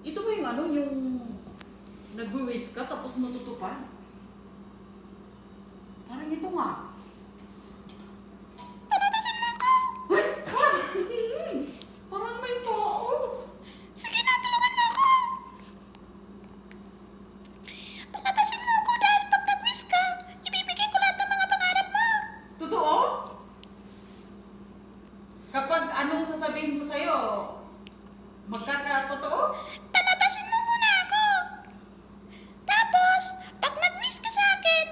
Ito ba yung ano, yung nagwi-wish ka tapos natutupad? Parang ito nga. Uy! Parang may tao. Sige na, tulungan mo ako. Palabasin mo ako dahil pag nag-wish ka, ibibigay ko lahat ng mga pangarap mo. Totoo? Kapag anong sasabihin ko sa'yo, magkakatotoo? Palabasin mo muna ako. Tapos, pag nag-wish ka sa akin,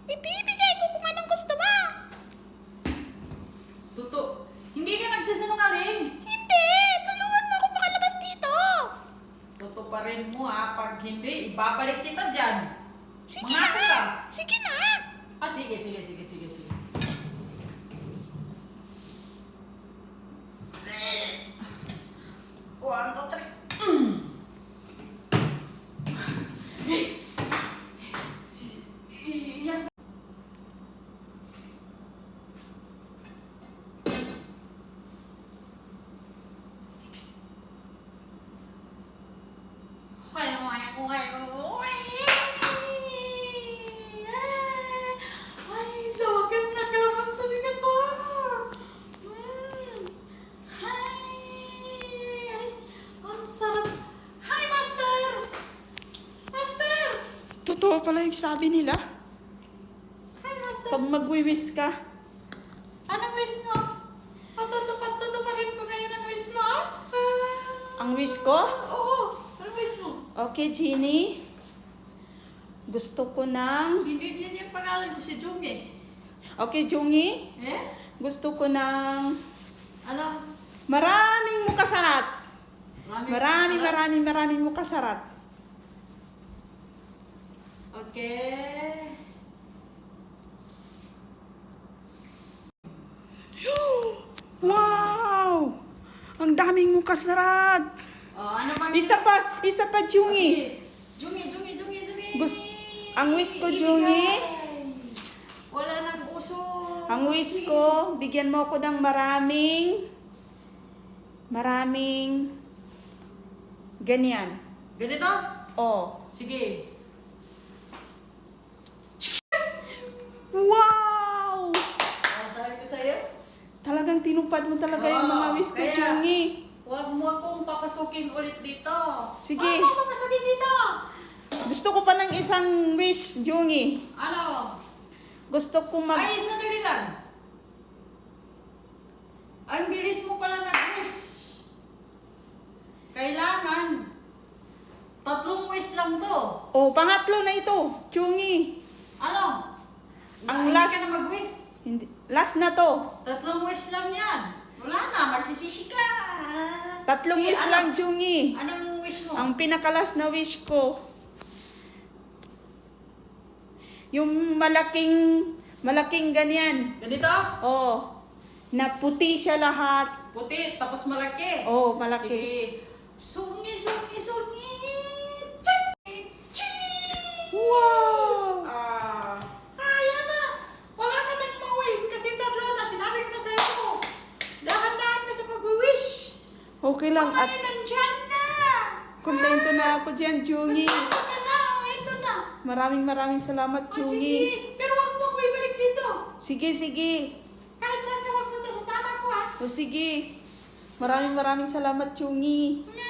ibibigay ko kung anong gusto mo. Totoo. Hindi ka nagsisinungaling. Hindi, tulungan mo ako makalabas dito. Totoo pa rin mo ha. Pag hindi, ibabalik kita dyan. Sige Mangako na. ka. Sige na. Ah, sige. One, two, three. Yan. Ay, sa wakas nakalabas na din ako. Ay, ang sarap. Hi, Master! Master! Totoo pala yung sabi nila. Hi, Master! Pag magwi-wish ka, Anong wish mo? Patutupad-tutuparin ko ngayon ang wish mo? ang wish ko, Oo, anong wish mo? okay, Jeannie, gusto ko ng, Hindi dyan yung pangalan ko, si Jung eh. okay, Jungi, Eh? gusto ko ng Ano? maraming mukasarat. Maraming mukasarat. Okay. Wow! Ang daming mukasarat. Oh, ano bang... Isa pa, Jungi. Jungi. Ang wish ko, Ibigay. Jungi. Wala nang uso. Ang wish ko, bigyan mo ako ng maraming ganyan. Ganito? Oh. Sige. Wow! Ano sabi ko sa'yo? Talagang tinupad mo talaga yung mga wish ko, Kaya, Jungi. huwag mo akong papasukin ulit dito. Sige. Huwag mo papasukin dito. Gusto ko pa ng isang wish, Jungi. Ano? Gusto ko Ay, sandali lang. Ang bilis mo pala nag-wish. Kailangan 3 wish lang to. Oh, pangatlo na ito, Jungi. Ano? Ang Hindi last- ka na mag-wish. Hindi, last na to. 3 wish lang yan. Wala na, magsisisi ka. Tatlong Sige, wish ano? lang, Jungi. Anong wish mo? Ang pinakalas na wish ko, yung malaking ganyan. Ganito? Oh, na puti siya lahat. Puti, tapos malaki. Oh, malaki. Sige. Sungi. Wow! Ayan na. Wala ka nang ma-wish kasi 3 na. Sinabi ko na sa'yo. Dahan-dahan ka sa pag-wish. Okay lang at Ay, nandyan na. kontento na ako dyan, Jungi. Ito na. Ito na. Maraming salamat, O, Jungi. sige. Pero wag mo ko ibalik dito. Sige. Kahit saan ka magpunta, sasama ko ha. O sige. Maraming salamat, Jungi. Nga.